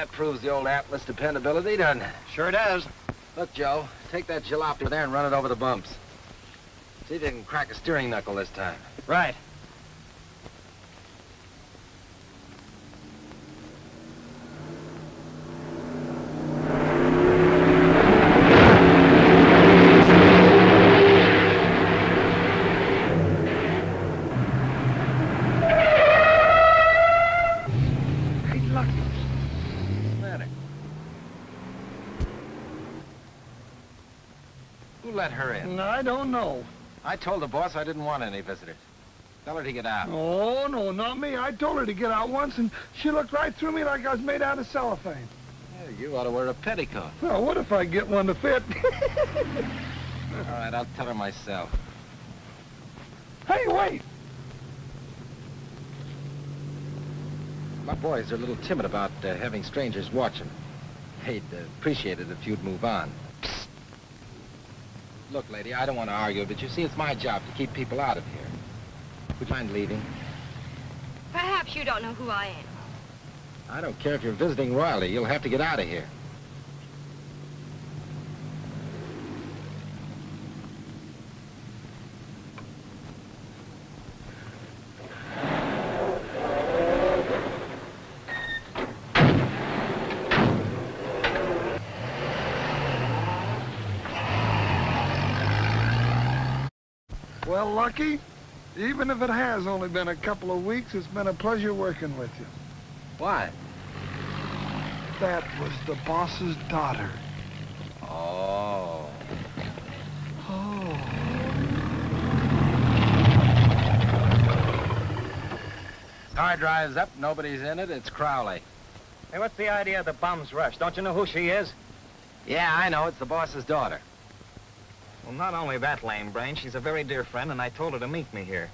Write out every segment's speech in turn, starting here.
that proves the old Atlas dependability, doesn't it? Sure does. Look, Joe, take that jalopy there and run it over the bumps. See if you can crack a steering knuckle this time. Right. Who let her in? I don't know. I told the boss I didn't want any visitors. Tell her to get out. Oh, no, not me. I told her to get out once, and she looked right through me like I was made out of cellophane. Yeah, you ought to wear a petticoat. Well, what if I get one to fit? All right, I'll tell her myself. Hey, wait! My boys are a little timid about having strangers watch them. They'd appreciate it if you'd move on. Psst. Look, lady, I don't want to argue, but you see, it's my job to keep people out of here. Would you mind leaving? Perhaps you don't know who I am. I don't care if you're visiting royalty. You'll have to get out of here. Well, Lucky, even if it has only been a couple of weeks, it's been a pleasure working with you. Why? That was the boss's daughter. Oh. Oh. Car drives up, nobody's in it, it's Crowley. Hey, what's the idea of the bum's rush? Don't you know who she is? Yeah, I know, it's the boss's daughter. Well, not only that, lame brain, she's a very dear friend, and I told her to meet me here.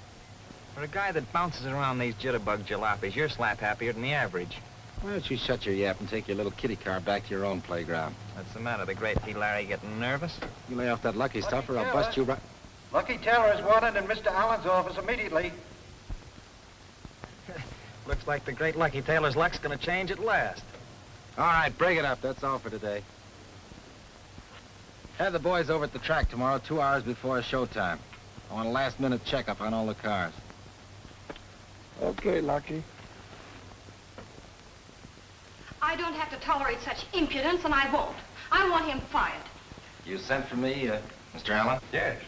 For a guy that bounces around these jitterbug jalopies, you're slap happier than the average. Why don't you shut your yap and take your little kitty car back to your own playground? What's the matter, the great P. Larry getting nervous? You lay off that Lucky stuff or I'll bust you right... Lucky Taylor is wanted in Mr. Allen's office immediately. Looks like the great Lucky Taylor's luck's gonna change at last. All right, break it up. That's all for today. Have the boys over at the track tomorrow, 2 hours before showtime. I want a last-minute checkup on all the cars. Okay, Lucky. I don't have to tolerate such impudence, and I won't. I want him fired. You sent for me, Mr. Allen? Yes.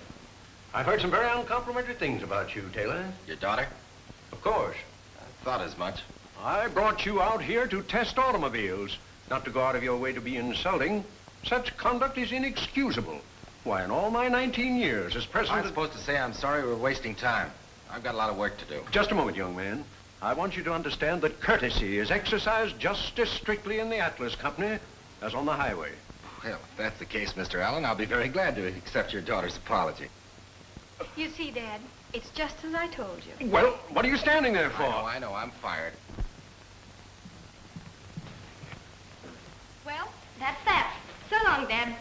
I've heard some very uncomplimentary things about you, Taylor. Your daughter? Of course. I thought as much. I brought you out here to test automobiles, not to go out of your way to be insulting. Such conduct is inexcusable. Why, in all my 19 years as president... I'm supposed to say I'm sorry we're wasting time. I've got a lot of work to do. Just a moment, young man. I want you to understand that courtesy is exercised just as strictly in the Atlas Company as on the highway. Well, if that's the case, Mr. Allen, I'll be very glad to accept your daughter's apology. You see, Dad, it's just as I told you. Well, what are you standing there for? I know, I'm fired. Well, that's that. So long, Dad.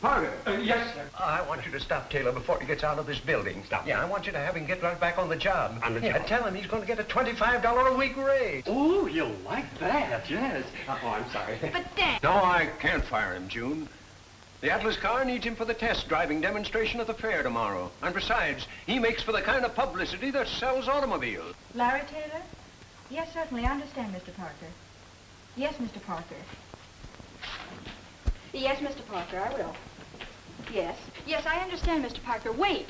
Parker. Yes, sir. I want you to stop Taylor before he gets out of this building. Stop. Yeah, I want you to have him get right back on the job. On the job? Tell him he's going to get a $25 a week raise. Oh, you'll like that, yes. Oh, I'm sorry. But, Dad... No, I can't fire him, June. The Atlas car needs him for the test driving demonstration at the fair tomorrow. And besides, he makes for the kind of publicity that sells automobiles. Larry Taylor? Yes, certainly. I understand, Mr. Parker. Yes, Mr. Parker. Yes, Mr. Parker, I will. Yes. Yes, I understand, Mr. Parker. Wait.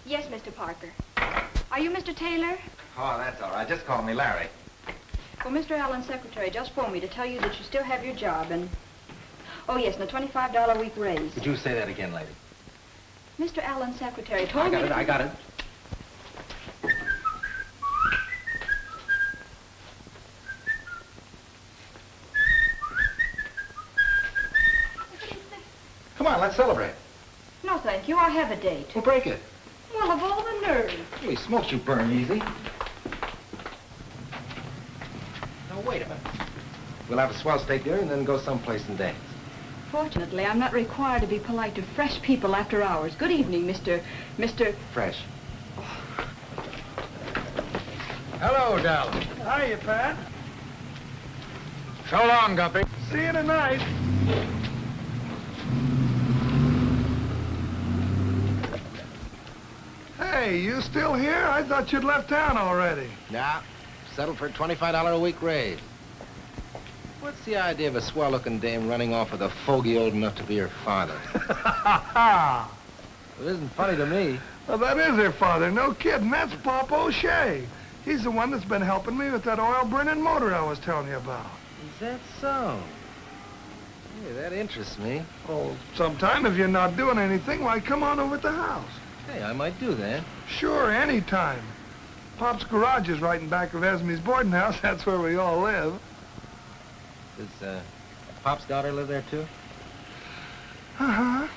Yes, Mr. Parker. Are you Mr. Taylor? Oh, that's all right. Just call me Larry. Well, Mr. Allen's secretary just phoned me to tell you that you still have your job and... Oh, yes, and a $25 a week raise. Could you say that again, lady? Mr. Allen's secretary told me I got it. Come on, let's celebrate. No, thank you. I have a date. Well, break it. Well, of all the nerve. Holy smokes, you burn easy. Now, wait a minute. We'll have a swell steak dinner and then go someplace and dance. Fortunately, I'm not required to be polite to fresh people after hours. Good evening, Mr. Fresh. Hello, Dal. Hiya, Pat. So long, Guppy. See you tonight. Hey, you still here? I thought you'd left town already. Nah, settled for a $25 a week raise. What's the idea of a swell-looking dame running off with a fogey old enough to be her father? It isn't funny to me. Well, that is her father. No kidding. That's Pop O'Shea. He's the one that's been helping me with that oil-burning motor I was telling you about. Is that so? Hey, that interests me. Oh, sometime if you're not doing anything, why, come on over to the house. Hey, I might do that. Sure, anytime. Pop's garage is right in back of Esme's boarding house. That's where we all live. Does, Pop's daughter live there, too? Uh-huh.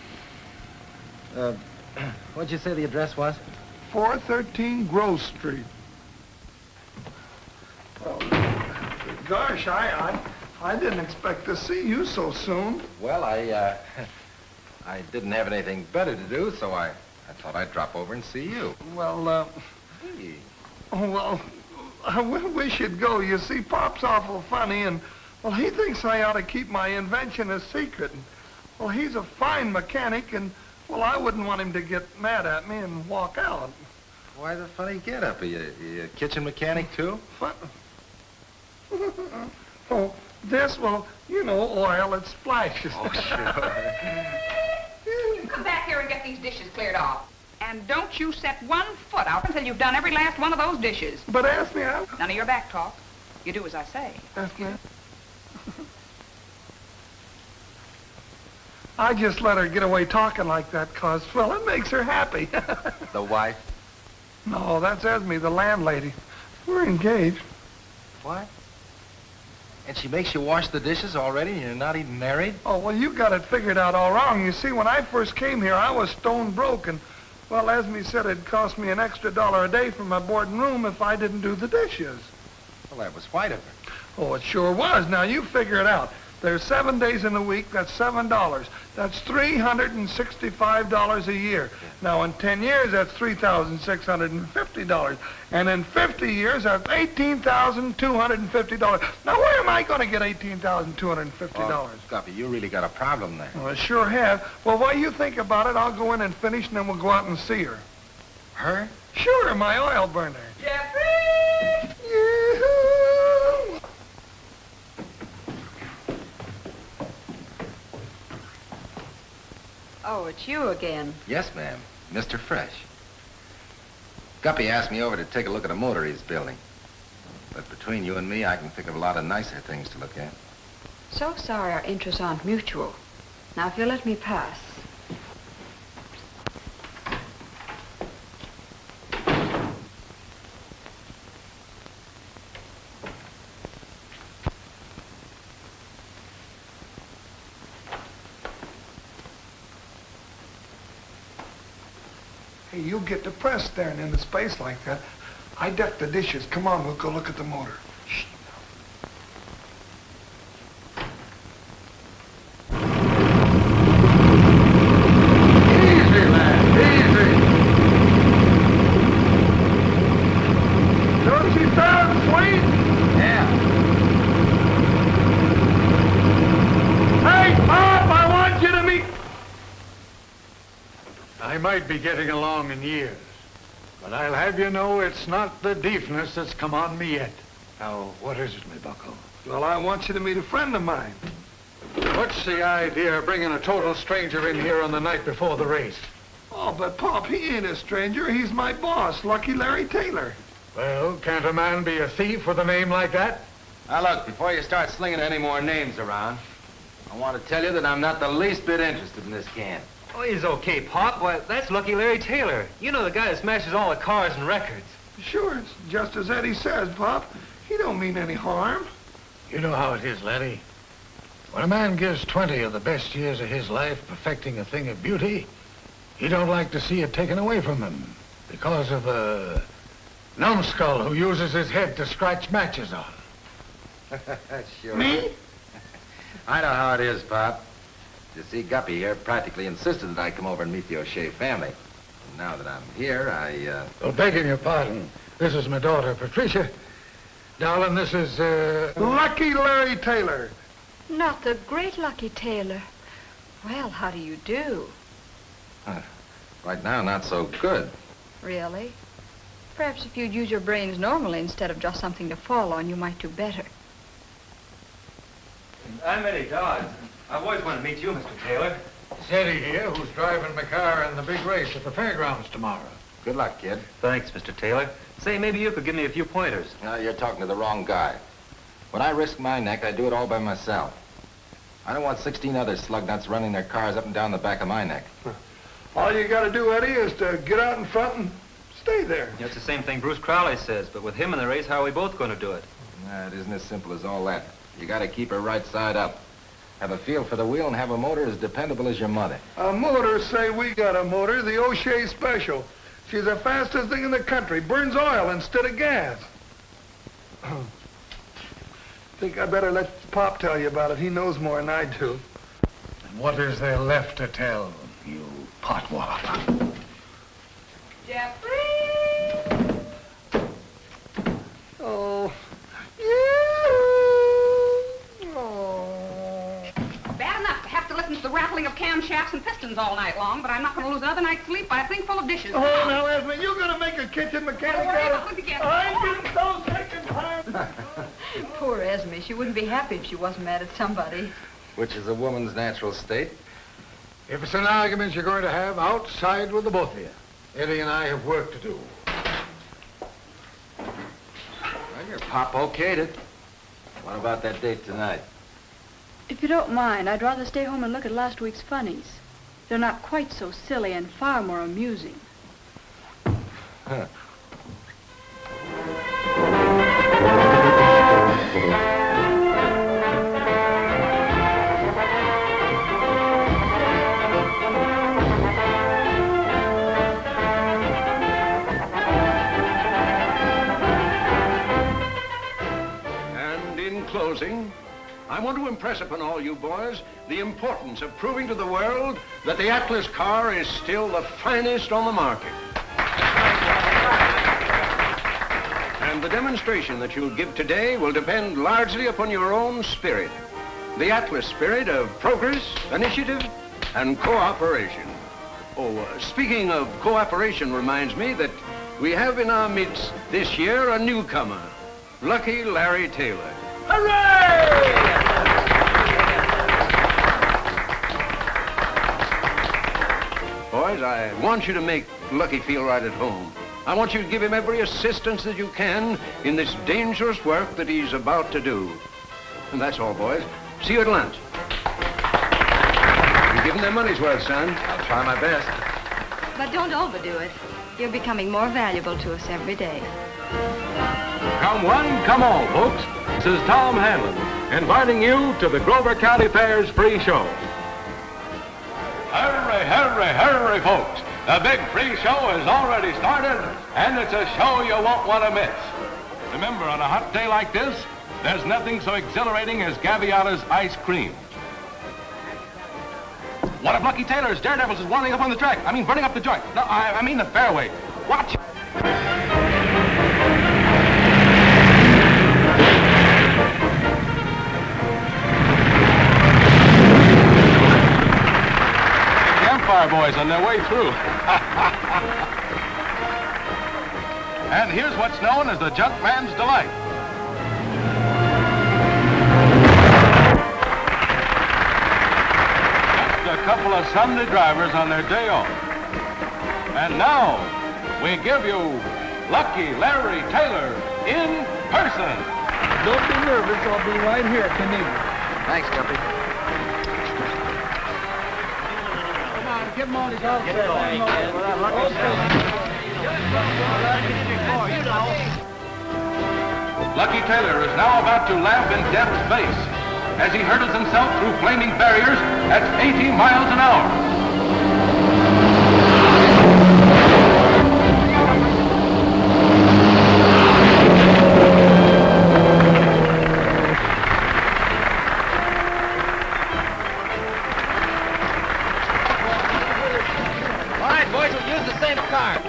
What'd you say the address was? 413 Grove Street. Well, gosh, I didn't expect to see you so soon. Well, I didn't have anything better to do, so I thought I'd drop over and see you. Well, Hey. well, we should go. You see, Pop's awful funny, and, well, he thinks I ought to keep my invention a secret. And, well, he's a fine mechanic, and, well, I wouldn't want him to get mad at me and walk out. Why the funny get-up? Are you a kitchen mechanic, too? What? Oh, this, well, you know, oil, it splashes. Oh, sure. Come back here and get these dishes cleared off. And don't you set one foot out until you've done every last one of those dishes. But ask me out. None of your back talk. You do as I say. Ask me out. I just let her get away talking like that, 'cause, well, it makes her happy. The wife? No, that's Esme, the landlady. We're engaged. What? And she makes you wash the dishes already and you're not even married? Oh, well, you got it figured out all wrong. You see, when I first came here, I was stone broke, and, well, Esme said it'd cost me an extra $1 a day for my board and room if I didn't do the dishes. Well, that was white of her. Oh, it sure was. Now, you figure it out. There's 7 days in the week. That's $7. That's $365 a year. Now, in 10 years, that's $3,650. And in 50 years, that's $18,250. Now, where am I going to get $18,250? Oh, Guppy, you really got a problem there. Well, I sure have. Well, while you think about it, I'll go in and finish, and then we'll go out and see her. Her? Sure, my oil burner. Jeffrey! Yoo-hoo! Oh, it's you again. Yes, ma'am. Mr. Fresh. Guppy asked me over to take a look at a motor he's building. But between you and me, I can think of a lot of nicer things to look at. So sorry our interests aren't mutual. Now, if you'll let me pass. Hey, you'll get depressed staring into space like that. I decked the dishes. Come on, we'll go look at the motor. Shh. Easy, lad, easy. Don't she sound sweet? Yeah. Hey, Pop, I want you to meet... I might be getting along in years, but I'll have you know it's not the deafness that's come on me yet. Now, what is it, me bucko? Well, I want you to meet a friend of mine. What's the idea of bringing a total stranger in here on the night before the race? Oh, but Pop, he ain't a stranger. He's my boss, Lucky Larry Taylor. Well, can't a man be a thief with a name like that? Now, look, before you start slinging any more names around, I want to tell you that I'm not the least bit interested in this can. Oh, he's okay, Pop. Why, that's Lucky Larry Taylor. You know, the guy that smashes all the cars and records. Sure, it's just as Eddie says, Pop. He don't mean any harm. You know how it is, laddie. When a man gives 20 of the best years of his life perfecting a thing of beauty, he don't like to see it taken away from him because of a numbskull who uses his head to scratch matches on. Sure. Me? I know how it is, Pop. You see, Guppy here practically insisted that I come over and meet the O'Shea family. And now that I'm here, Well, begging your pardon, this is my daughter, Patricia. Darling, this is, Lucky Larry Taylor. Not the great Lucky Taylor. Well, how do you do? Right now, not so good. Really? Perhaps if you'd use your brains normally instead of just something to fall on, you might do better. I'm Eddie Dodds. I've always wanted to meet you, Mr. Taylor. It's Eddie here, who's driving my car in the big race at the fairgrounds tomorrow. Good luck, kid. Thanks, Mr. Taylor. Say, maybe you could give me a few pointers. No, you're talking to the wrong guy. When I risk my neck, I do it all by myself. I don't want 16 other slug nuts running their cars up and down the back of my neck. All you gotta do, Eddie, is to get out in front and stay there. Yeah, it's the same thing Bruce Crowley says, but with him in the race, how are we both going to do it? Nah, it isn't as simple as all that. You gotta keep her right side up. Have a feel for the wheel and have a motor as dependable as your mother. A motor, say we got a motor, the O'Shea Special. She's the fastest thing in the country. Burns oil instead of gas. Think I better let Pop tell you about it. He knows more than I do. And what is there left to tell, you potwad? Jeffrey! Oh. Bad enough to have to listen to the rattling of camshafts and pistons all night long, but I'm not going to lose another night's sleep by a thing full of dishes. Oh, now, Esme, you're going to make a kitchen mechanic Don't worry out about of... it again. I'm getting so sick and tired. Poor Esme. She wouldn't be happy if she wasn't mad at somebody. Which is a woman's natural state. If it's an argument you're going to have, outside with the both of you. Eddie and I have work to do. Well, your Pop okayed it. What about that date tonight? If you don't mind, I'd rather stay home and look at last week's funnies. They're not quite so silly and far more amusing. Huh. And in closing, I want to impress upon all you boys the importance of proving to the world that the Atlas car is still the finest on the market. And the demonstration that you'll give today will depend largely upon your own spirit. The Atlas spirit of progress, initiative, and cooperation. Oh, speaking of cooperation reminds me that we have in our midst this year a newcomer, Lucky Larry Taylor. Hooray! Boys, I want you to make Lucky feel right at home. I want you to give him every assistance that you can in this dangerous work that he's about to do. And that's all, boys. See you at lunch. You give them their money's worth, son. I'll try my best. But don't overdo it. You're becoming more valuable to us every day. Come one, come all, folks. This is Tom Hanlon, inviting you to the Grover County Fair's free show. Hurry, hurry, hurry, folks. The big free show has already started, and it's a show you won't want to miss. Remember, on a hot day like this, there's nothing so exhilarating as Gaviala's ice cream. One of Lucky Taylor's daredevils is winding up on the track. I mean, burning up the joint. No, I mean the fairway. Watch. Campfire boys on their way through. And here's what's known as the junk man's delight. Just a couple of Sunday drivers on their day off. And now, we give you Lucky Larry Taylor in person. Don't be nervous. I'll be right here if you need me. Thanks, Guppy. Come on, give him all his outfit. Lucky Taylor is now about to laugh in death's face as he hurtles himself through flaming barriers at 80 miles an hour. All right, boys, we'll use the same car.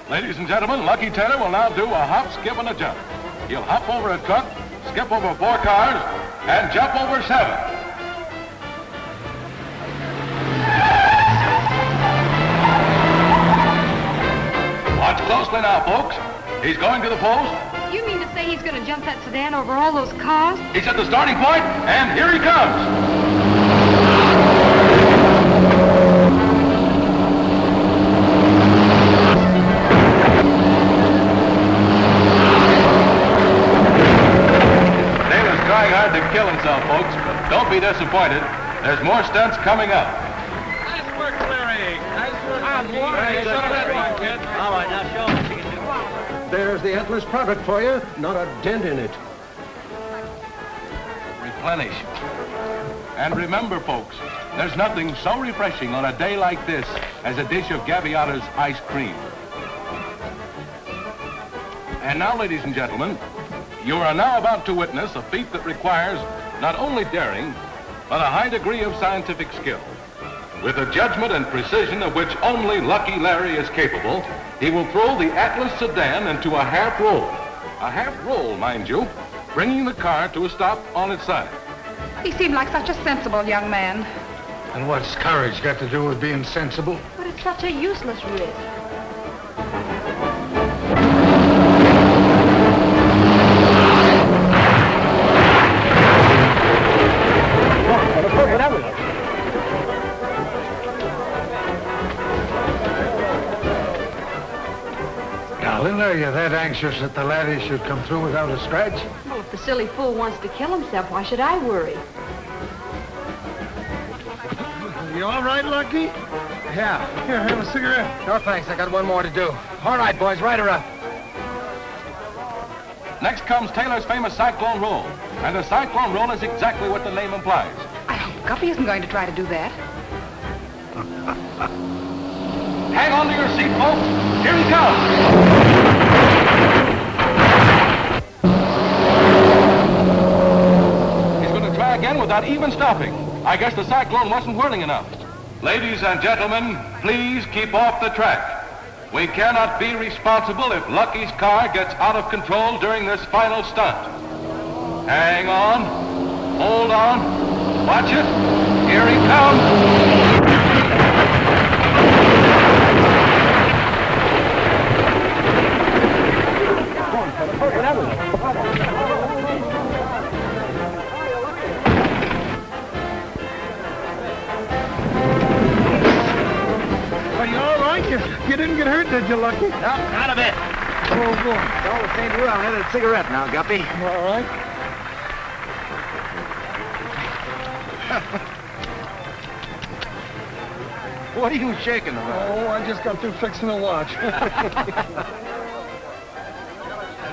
Ladies and gentlemen, Lucky Taylor will now do a hop, skip, and a jump. He'll hop over a truck, skip over 4 cars, and jump over 7. Watch closely now, folks. He's going to the post. You mean to say he's going to jump that sedan over all those cars? He's at the starting point, and here he comes. To kill himself, folks, but don't be disappointed. There's more stunts coming up. Nice work, Larry. Nice work. All right, now show him what you can do. There's the Atlas product for you. Not a dent in it. Replenish. And remember, folks, there's nothing so refreshing on a day like this as a dish of Gaviotto's ice cream. And now, ladies and gentlemen, you are now about to witness a feat that requires not only daring, but a high degree of scientific skill. With a judgment and precision of which only Lucky Larry is capable, he will throw the Atlas sedan into a half roll. A half roll, mind you, bringing the car to a stop on its side. He seemed like such a sensible young man. And what's courage got to do with being sensible? But it's such a useless risk. Darling, are you that anxious that the laddie should come through without a scratch? Well, if the silly fool wants to kill himself, why should I worry? You all right, Lucky? Yeah. Here, have a cigarette. No, thanks. I got one more to do. All right, boys, right her up. Next comes Taylor's famous cyclone roll. And the cyclone roll is exactly what the name implies. I hope Guppy isn't going to try to do that. Hang on to your seat, folks. Here he comes. He's going to try again without even stopping. I guess the cyclone wasn't whirling enough. Ladies and gentlemen, please keep off the track. We cannot be responsible if Lucky's car gets out of control during this final stunt. Hang on. Hold on. Watch it. Here he comes. Are you all right? You didn't get hurt, did you, Lucky? No, not a bit. Oh, boy. All the same to you, I'll have a cigarette now, Guppy. All right. What are you shaking about? Oh, I just got through fixing a watch.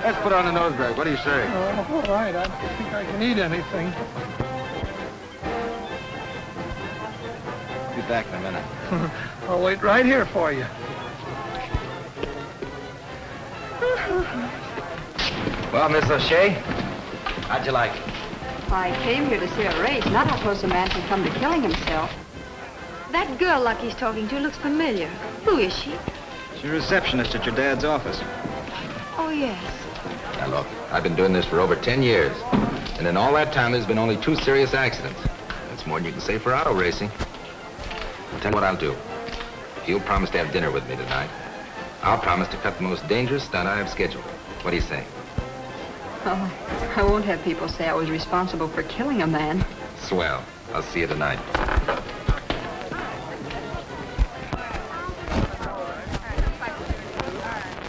Let's put on a nose drag. What do you say? Oh, all right. I don't think I can eat anything. Be back in a minute. I'll wait right here for you. Well, Miss O'Shea, how'd you like it? I came here to see a race, not how close a man can come to killing himself. That girl Lucky's talking to looks familiar. Who is she? She's a receptionist at your dad's office. Oh, yes. Now, look, I've been doing this for over 10 years. And in all that time, there's been only 2 serious accidents. That's more than you can say for auto racing. I'll tell you what I'll do. If you'll promise to have dinner with me tonight, I'll promise to cut the most dangerous stunt I have scheduled. What do you say? Oh, I won't have people say I was responsible for killing a man. Swell. I'll see you tonight.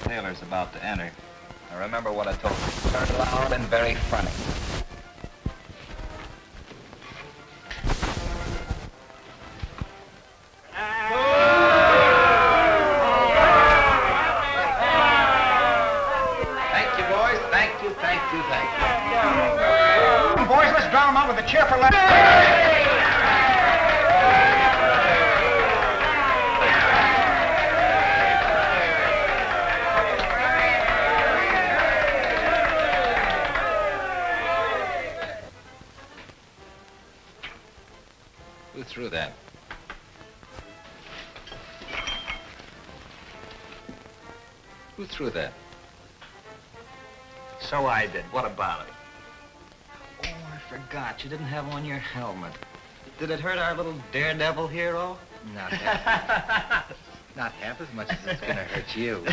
Taylor's about to enter. Now remember what I told you. Very loud and very funny. Thank you, boys. Thank you. Boys, let's drown them out with a cheerful laugh. Who threw that? Who threw that? so I did. What about it? Oh, I forgot. You didn't have on your helmet. Did it hurt our little daredevil hero? Not half. Not half as much as it's gonna hurt you.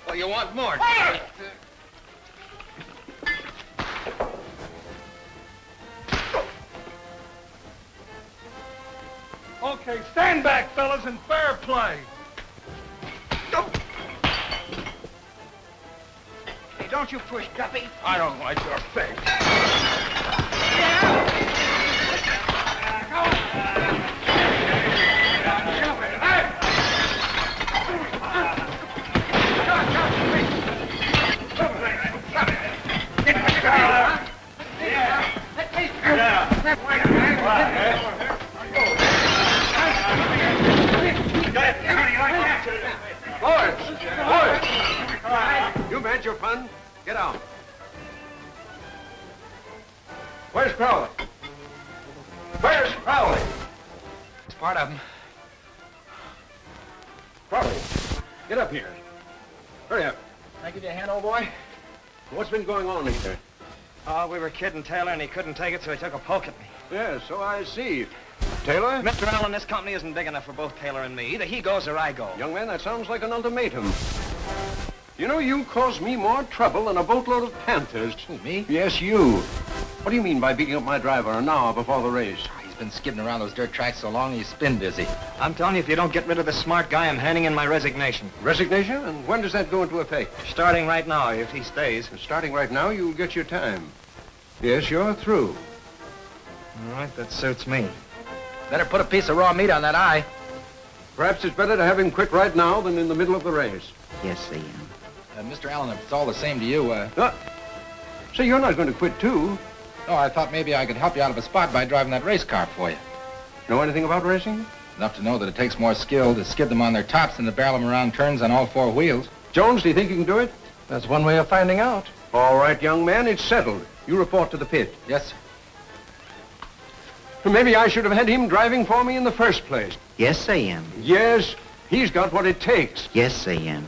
Well, you want more? Okay, stand back, fellas, and fair play. Hey, don't you push, Guppy. I don't like your face. You've had your fun. Get out. Where's Crowley? Where's Crowley? It's part of him. Crowley, get up here. Hurry up. Can I give you a hand, old boy? What's been going on here? Oh, we were kidding Taylor, and he couldn't take it, so he took a poke at me. Yes, so I see. Taylor? Mr. Allen, this company isn't big enough for both Taylor and me. Either he goes or I go. Young man, that sounds like an ultimatum. You know, you caused me more trouble than a boatload of panthers. Who, me? Yes, you. What do you mean by beating up my driver an hour before the race? He's been skidding around those dirt tracks so long, he's spin dizzy. I'm telling you, if you don't get rid of this smart guy, I'm handing in my resignation. Resignation? And when does that go into effect? Starting right now, if he stays. Starting right now, you'll get your time. Yes, you're through. All right, that suits me. Better put a piece of raw meat on that eye. Perhaps it's better to have him quit right now than in the middle of the race. Yes, I am. Mr. Allen, if it's all the same to you, Say, you're not going to quit, too. No, I thought maybe I could help you out of a spot by driving that race car for you. Know anything about racing? Enough to know that it takes more skill to skid them on their tops than to barrel them around turns on all four wheels. Jones, do you think you can do it? That's one way of finding out. All right, young man, it's settled. You report to the pit. Yes, sir. Maybe I should have had him driving for me in the first place. Yes, I am. Yes, he's got what it takes. Yes, I am.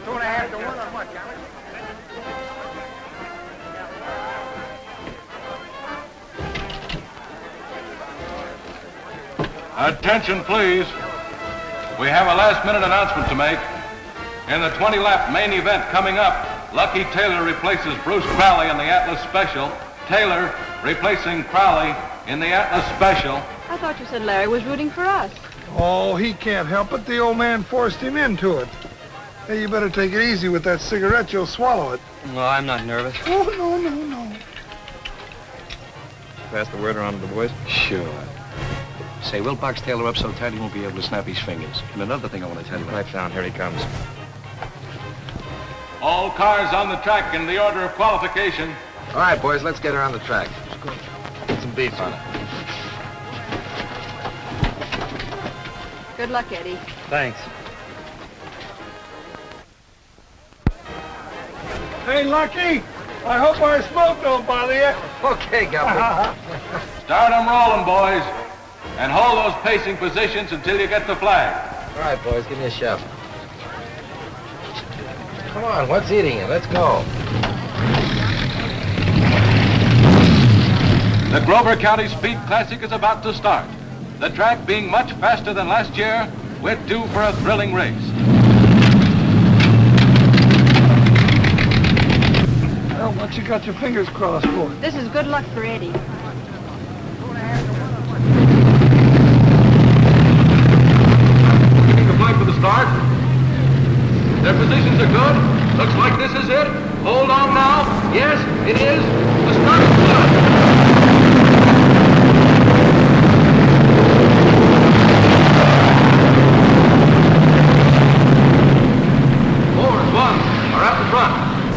2.5 to 1 on what, Johnny? Attention, please. We have a last-minute announcement to make. In the 20-lap main event coming up, Lucky Taylor replaces Bruce Crowley in the Atlas Special. Taylor replacing Crowley in the Atlas Special. I thought you said Larry was rooting for us. Oh, he can't help it. The old man forced him into it. Hey, you better take it easy with that cigarette. You'll swallow it. No, I'm not nervous. Oh, no. Pass the word around to the boys. Sure. Say, we'll box Taylor up so tight he won't be able to snap his fingers. And another thing I want to tell you. Right down. Here he comes. All cars on the track in the order of qualification. All right, boys, let's get her on the track. Put some beef on it. Good luck, Eddie. Thanks. Hey, Lucky, I hope our smoke don't bother you. Okay, Guppy. Start 'em rolling, boys. And hold those pacing positions until you get the flag. All right, boys, give me a shove. Come on, what's eating you? Let's go. The Grover County Speed Classic is about to start. The track being much faster than last year, we're due for a thrilling race. Well, what you got your fingers crossed for? This is good luck for Eddie. Taking the flag for the start. Their positions are good. Looks like this is it. Hold on now. Yes, it is. The start is good.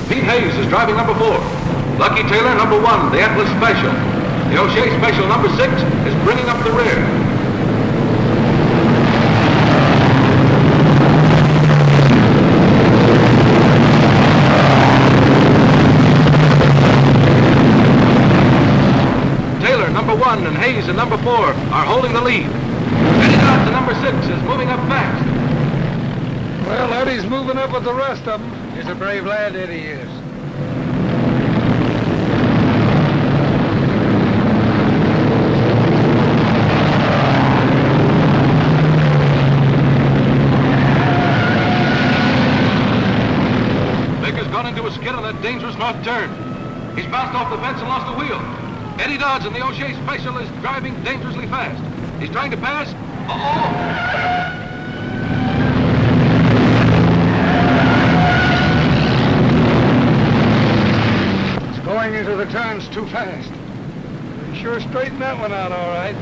Pete Hayes is driving number 4. Lucky Taylor, number 1, the Atlas Special. The O'Shea Special, number 6, is bringing up the rear. Taylor, number 1, and Hayes in number 4 are holding the lead. Heading out to number 6 is moving up fast. Well, Eddie's moving up with the rest of them. He's a brave lad, Eddie is. Baker's gone into a skid on that dangerous north turn. He's bounced off the fence and lost the wheel. Eddie Dodds and the O'Shea Special is driving dangerously fast. He's trying to pass. Uh-oh! Going into the turns too fast. You sure straightened that one out all right.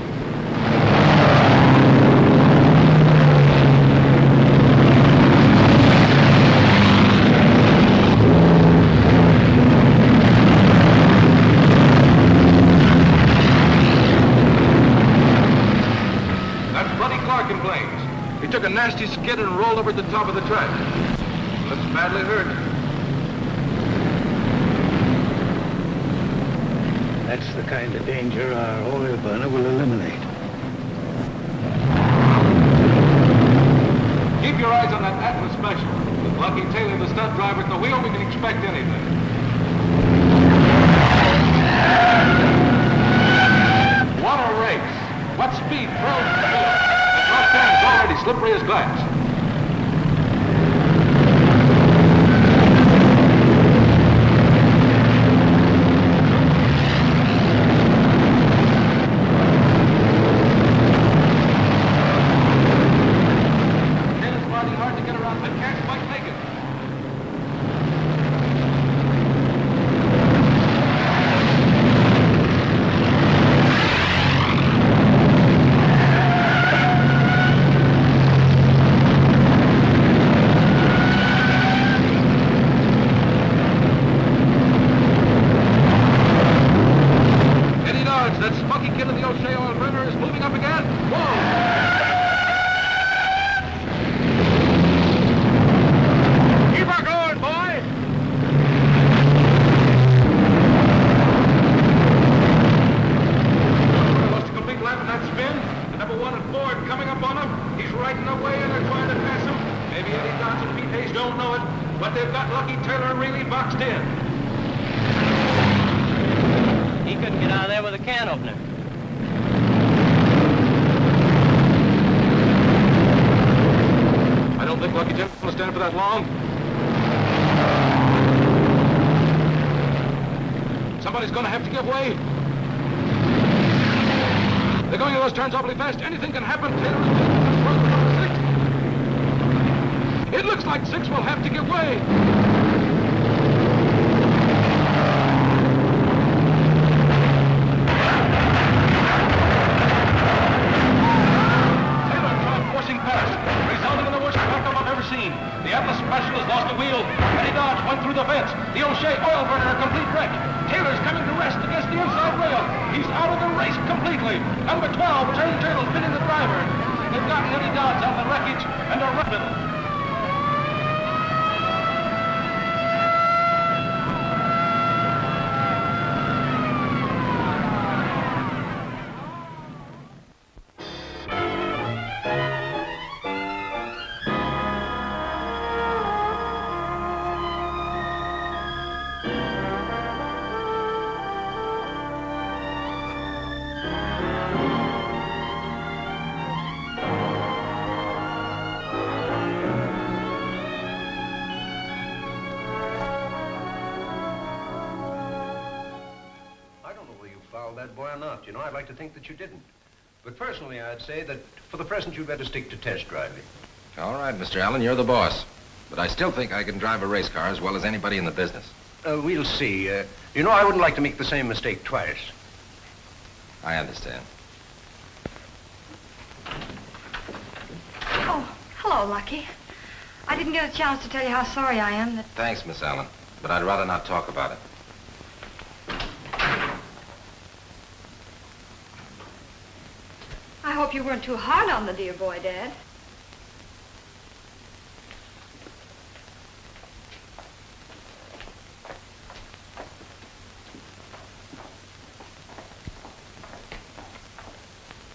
That's Buddy Clark in Plains. He took a nasty skid and rolled over at the top of the track. Looks badly hurt. That's the kind of danger our oil burner will eliminate. Keep your eyes on that Atlas Special. With Lucky Taylor, the stunt driver at the wheel, we can expect anything. What a race! What speed throws the wheel. The front end's already slippery as glass. Somebody's gonna have to give way. They're going to those turns awfully fast. Anything can happen. Taylor is 6. It looks like 6 will have to give way. Taylor tried forcing past, resulting in the worst backup I've ever seen. The Atlas Special has lost a wheel. Eddie Dodge went through the fence. The O'Shea oil burner a complete wreck. Taylor's coming to rest against the inside rail. He's out of the race completely. Number 12, Turn Turtle's pinning the driver. They've gotten Eddie Dodds out of the wreckage and are running. That boy or not. You know, I'd like to think that you didn't. But personally, I'd say that for the present, you'd better stick to test driving. All right, Mr. Allen, you're the boss. But I still think I can drive a race car as well as anybody in the business. We'll see. You know, I wouldn't like to make the same mistake twice. I understand. Oh, hello, Lucky. I didn't get a chance to tell you how sorry I am that... Thanks, Miss Allen. But I'd rather not talk about it. I hope you weren't too hard on the dear boy, Dad.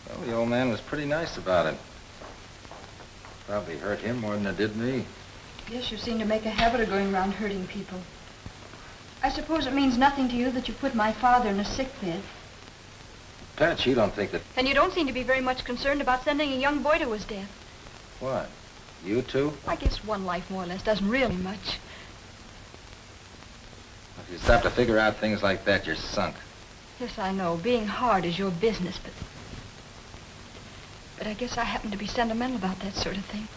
Well, the old man was pretty nice about it. Probably hurt him more than it did me. Yes, you seem to make a habit of going around hurting people. I suppose it means nothing to you that you put my father in a sick bed. Pat, you don't think that... And you don't seem to be very much concerned about sending a young boy to his death. What? You too? I guess one life more or less doesn't really much. If you stop to figure out things like that, you're sunk. Yes, I know. Being hard is your business, but I guess I happen to be sentimental about that sort of thing.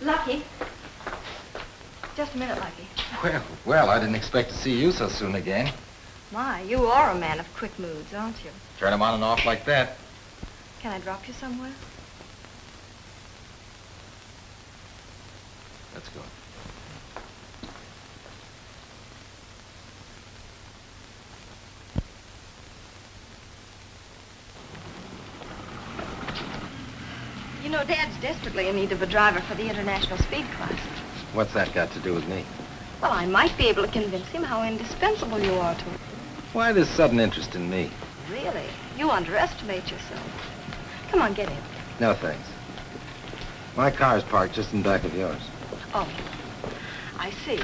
Lucky. Just a minute, Lucky. Well, I didn't expect to see you so soon again. My, you are a man of quick moods, aren't you? Turn them on and off like that. Can I drop you somewhere? Let's go. You know, Dad's desperately in need of a driver for the international speed class. What's that got to do with me? Well, I might be able to convince him how indispensable you are to him. Why this sudden interest in me? Really? You underestimate yourself. Come on, get in. No, thanks. My car's parked just in back of yours. Oh, I see.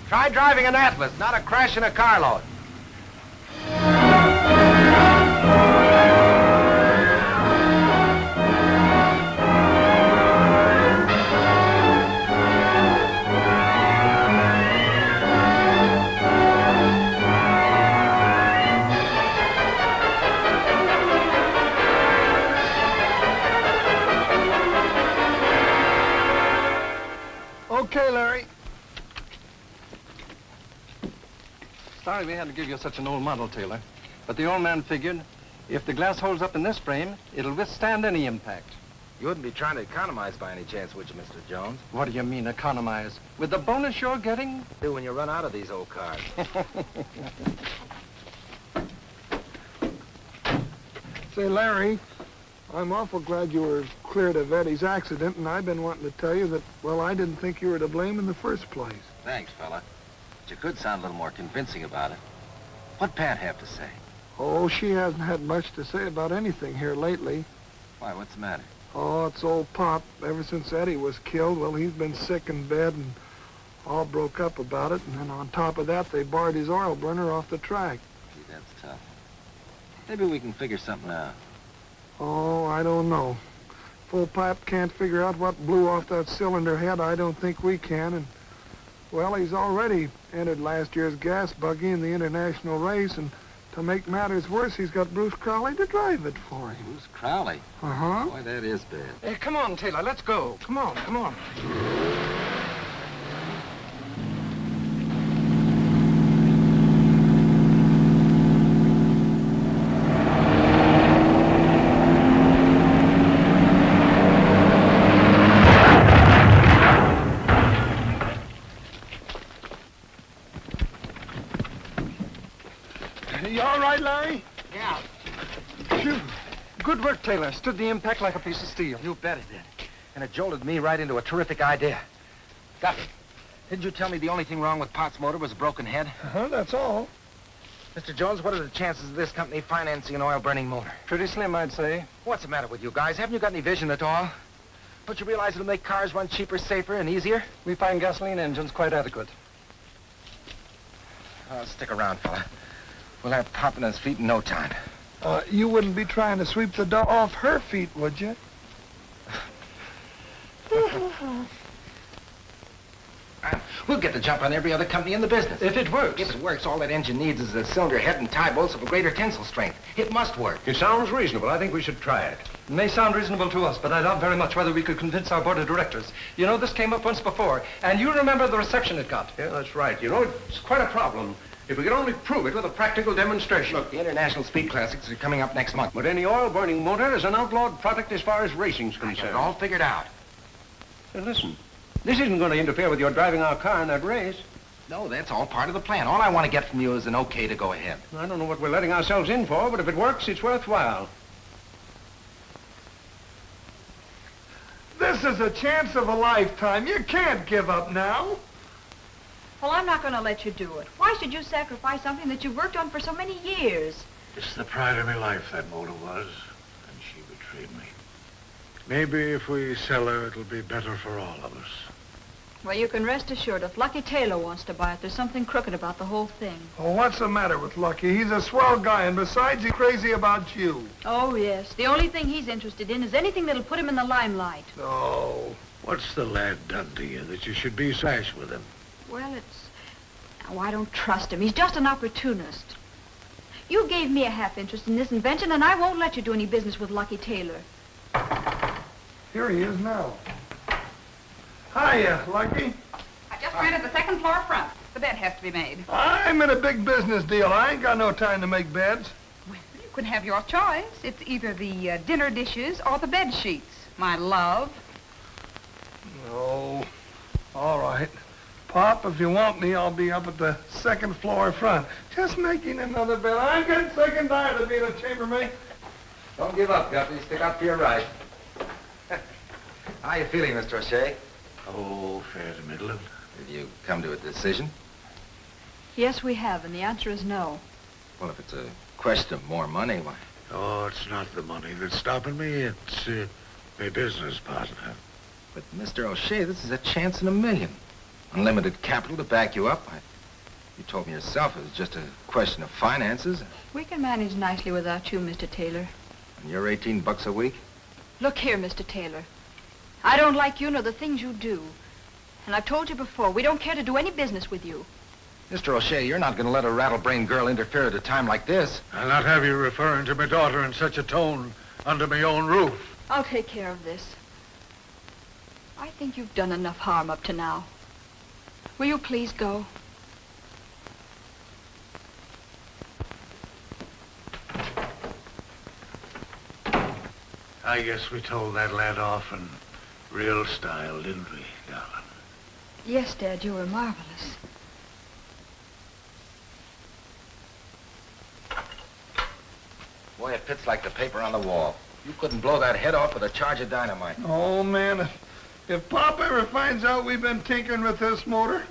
Try driving an Atlas, not a crash in a carload. Okay, Larry. Sorry we had to give you such an old model, Taylor. But the old man figured if the glass holds up in this frame, it'll withstand any impact. You wouldn't be trying to economize by any chance, would you, Mr. Jones? What do you mean, economize? With the bonus you're getting? Do when you run out of these old cars. Say, Larry, I'm awful glad you were cleared of Eddie's accident, and I've been wanting to tell you that, well, I didn't think you were to blame in the first place. Thanks, fella. But you could sound a little more convincing about it. What'd Pat have to say? Oh, she hasn't had much to say about anything here lately. Why, what's the matter? Oh, it's old Pop. Ever since Eddie was killed, well, he's been sick in bed and all broke up about it. And then on top of that, they barred his oil burner off the track. Gee, that's tough. Maybe we can figure something out. Oh, I don't know. If old Pop can't figure out what blew off that cylinder head, I don't think we can. And, well, he's already entered last year's gas buggy in the international race, and to make matters worse, he's got Bruce Crowley to drive it for him. Bruce Crowley? Uh-huh. Boy, that is bad. Hey, come on, Taylor, let's go. Come on, come on. You all right, Larry? Yeah. Phew. Good work, Taylor. Stood the impact like a piece of steel. You bet it did. And it jolted me right into a terrific idea. Got it. Didn't you tell me the only thing wrong with Pot's motor was a broken head? Uh-huh, that's all. Mr. Jones, what are the chances of this company financing an oil-burning motor? Pretty slim, I'd say. What's the matter with you guys? Haven't you got any vision at all? Don't you realize it'll make cars run cheaper, safer, and easier? We find gasoline engines quite adequate. Stick around, fella. We'll have Pop on his feet in no time. You wouldn't be trying to sweep the dust off her feet, would you? We'll get the jump on every other company in the business. If it works. If it works, all that engine needs is a cylinder head and tie bolts of a greater tensile strength. It must work. It sounds reasonable. I think we should try it. It may sound reasonable to us, but I doubt very much whether we could convince our board of directors. You know, this came up once before, and you remember the reception it got. Yeah, that's right. You know, it's quite a problem. If we could only prove it with a practical demonstration. Look, the International Speed Classics are coming up next month. But any oil-burning motor is an outlawed product as far as racing's I got concerned. it all figured out. Now, listen, this isn't going to interfere with your driving our car in that race. No, that's all part of the plan. All I want to get from you is an okay to go ahead. I don't know what we're letting ourselves in for, but if it works, it's worthwhile. This is a chance of a lifetime. You can't give up now. Well, I'm not going to let you do it. Why should you sacrifice something that you've worked on for so many years? It's the pride of my life, that motor was, and she betrayed me. Maybe if we sell her, it'll be better for all of us. Well, you can rest assured if Lucky Taylor wants to buy it, there's something crooked about the whole thing. Oh, what's the matter with Lucky? He's a swell guy, and besides, he's crazy about you. Oh, yes. The only thing he's interested in is anything that'll put him in the limelight. Oh. What's the lad done to you that you should be sash with him? Well, Oh, I don't trust him. He's just an opportunist. You gave me a half interest in this invention, and I won't let you do any business with Lucky Taylor. Here he is now. Hiya, Lucky. I just rented the second floor front. The bed has to be made. I'm in a big business deal. I ain't got no time to make beds. Well, you can have your choice. It's either the dinner dishes or the bed sheets, my love. No. All right. Pop, if you want me, I'll be up at the second floor front. Just making another bed. I'm getting sick and tired of being a chambermaid. Don't give up, Guppy. Stick up for your right. How you feeling, Mr. O'Shea? Oh, fair to middling. Have you come to a decision? Yes, we have, and the answer is no. Well, if it's a question of more money, why? Oh, it's not the money that's stopping me. It's my business partner. But, Mr. O'Shea, this is a chance in a million. Unlimited capital to back you up. You told me yourself it was just a question of finances. We can manage nicely without you, Mr. Taylor. And you're $18 a week? Look here, Mr. Taylor. I don't like you nor the things you do. And I've told you before, we don't care to do any business with you. Mr. O'Shea, you're not going to let a rattle-brained girl interfere at a time like this. I'll not have you referring to my daughter in such a tone under my own roof. I'll take care of this. I think you've done enough harm up to now. Will you please go? I guess we told that lad off in real style, didn't we, darling? Yes, Dad, you were marvelous. Boy, it fits like the paper on the wall. You couldn't blow that head off with a charge of dynamite. Oh, man, if Pop ever finds out we've been tinkering with this motor,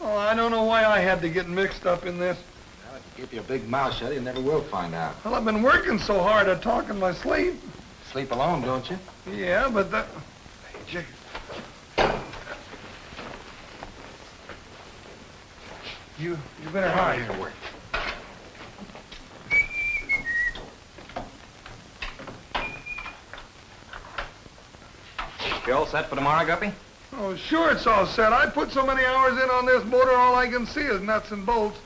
oh, I don't know why I had to get mixed up in this. Well, if you keep your big mouth shut, you never will find out. Well, I've been working so hard at talking my sleep. Sleep alone, don't you? Yeah, but that... Hey, You better hurry. Here, work. You all set for tomorrow, Guppy? Oh, sure it's all set. I put so many hours in on this motor, all I can see is nuts and bolts.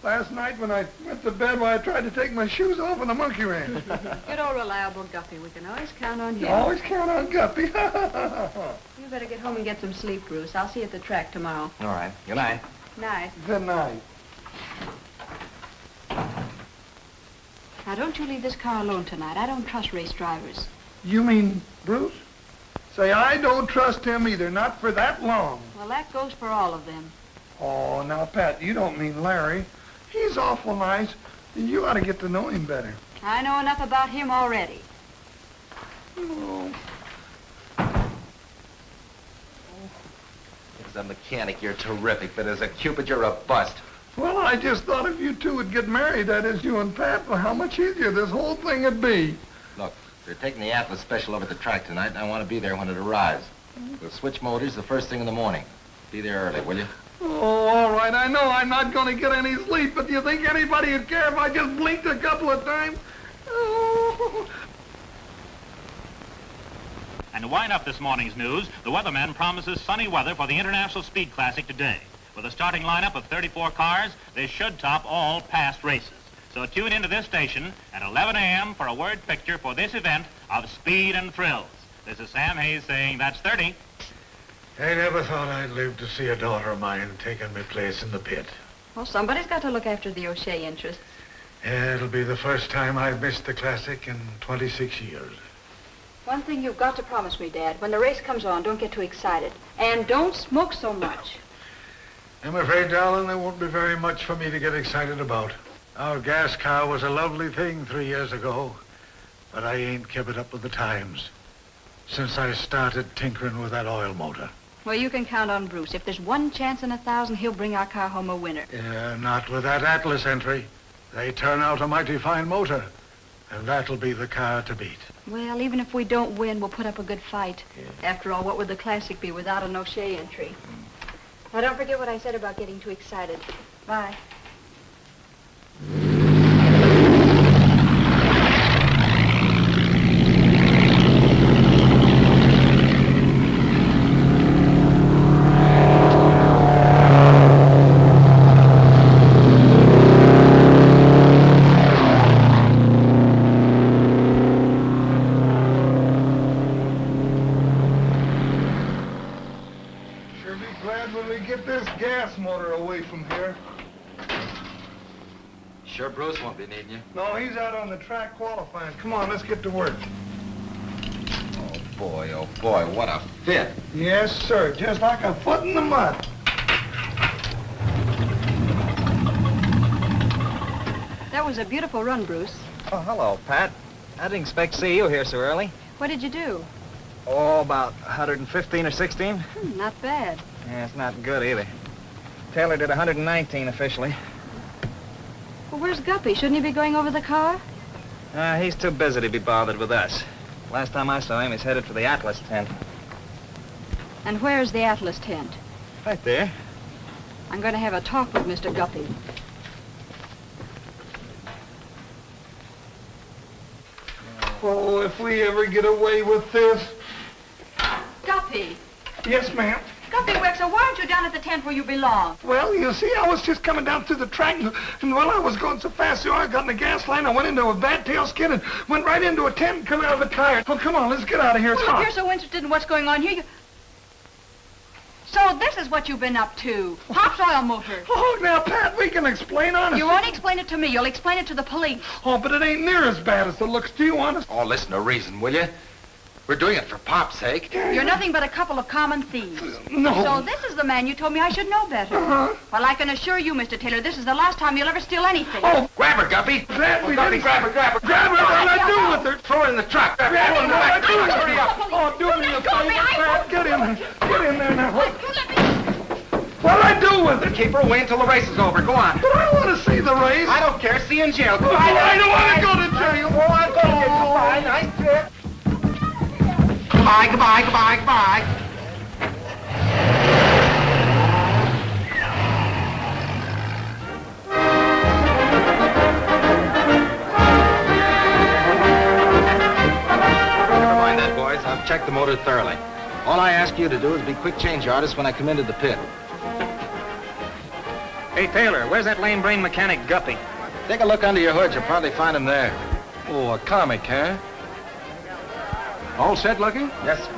Last night when I went to bed, I tried to take my shoes off and the monkey ran. Good old reliable Guppy. We can always count on him. You always count on Guppy. You better get home and get some sleep, Bruce. I'll see you at the track tomorrow. All right. Good night. Night. Good night. Now, don't you leave this car alone tonight. I don't trust race drivers. You mean Bruce? Say, I don't trust him either, not for that long. Well, that goes for all of them. Oh, now, Pat, you don't mean Larry. He's awful nice. You ought to get to know him better. I know enough about him already. Oh. As a mechanic, you're terrific, but as a Cupid, you're a bust. Well, I just thought if you two would get married, that is, you and Pat, well, how much easier this whole thing would be. Look, they're taking the Atlas Special over the track tonight, and I want to be there when it arrives. We'll switch motors the first thing in the morning. Be there early, will you? Oh, all right. I know I'm not going to get any sleep, but do you think anybody would care if I just blinked a couple of times? Oh. And to wind up this morning's news, the weatherman promises sunny weather for the International Speed Classic today. With a starting lineup of 34 cars, they should top all past races. So tune into this station at 11 a.m. for a word picture for this event of speed and thrills. This is Sam Hayes saying that's 30. I never thought I'd live to see a daughter of mine taking my place in the pit. Well, somebody's got to look after the O'Shea interests. Yeah, it'll be the first time I've missed the Classic in 26 years. One thing you've got to promise me, Dad. When the race comes on, don't get too excited. And don't smoke so much. I'm afraid, darling, there won't be very much for me to get excited about. Our gas car was a lovely thing 3 years ago, but I ain't kept it up with the times since I started tinkering with that oil motor. Well, you can count on Bruce. If there's one chance in 1,000, he'll bring our car home a winner. Yeah, not with that Atlas entry. They turn out a mighty fine motor, and that'll be the car to beat. Well, even if we don't win, we'll put up a good fight. After all, what would the Classic be without a no-shay entry? Now, don't forget what I said about getting too excited. Bye. Sure Bruce won't be needing you. No, he's out on the track qualifying. Come on, let's get to work. Oh, boy, what a fit. Yes, sir. Just like a foot in the mud. That was a beautiful run, Bruce. Oh, hello, Pat. I didn't expect to see you here so early. What did you do? Oh, about 115 or 16. Not bad. Yeah, it's not good either. Taylor did 119 officially. Well, where's Guppy? Shouldn't he be going over the car? He's too busy to be bothered with us. Last time I saw him, he's headed for the Atlas tent. And where's the Atlas tent? Right there. I'm going to have a talk with Mr. Guppy. Oh, if we ever get away with this. Guppy. Yes, ma'am. Guppy Wexler, why aren't you down at the tent where you belong? Well, you see, I was just coming down through the track, and while I was going so fast, so I got in the gas line, I went into a bad tail skid and went right into a tent and come out of the tire. Oh, come on, let's get out of here. It's Well, if hot. you're so interested in what's going on here, you... So this is what you've been up to. Pop's oil motor. Oh, now, Pat, we can explain honestly. You won't explain it to me. You'll explain it to the police. Oh, but it ain't near as bad as it looks. Do you want us? Oh, listen to reason, will you? We're doing it for Pop's sake. You're nothing but a couple of common thieves. No. So this is the man you told me I should know better. Uh-huh. Well, I can assure you, Mr. Taylor, this is the last time you'll ever steal anything. Oh, Grab her, Guppy. Pat, we Guppy, didn't... grab her. Grab her, what did I do with her? Throw her in the truck. Grab her, what did I do with her? Hurry up. Oh, do me a favor, Pat. Get in there. Get in there now. Let me... What'd I do with her? Keep her away until the race is over. Go on. But I want to see the race. I don't care. See you in jail. Go on. I don't want to go to jail. Go on, go on. Goodbye. Nice trip. Goodbye. Never mind that, boys. I've checked the motor thoroughly. All I ask you to do is be quick change artists when I come into the pit. Hey, Taylor, where's that lame brain mechanic Guppy? Take a look under your hood. You'll probably find him there. Oh, a comic, huh? All set, Lucky? Yes, sir.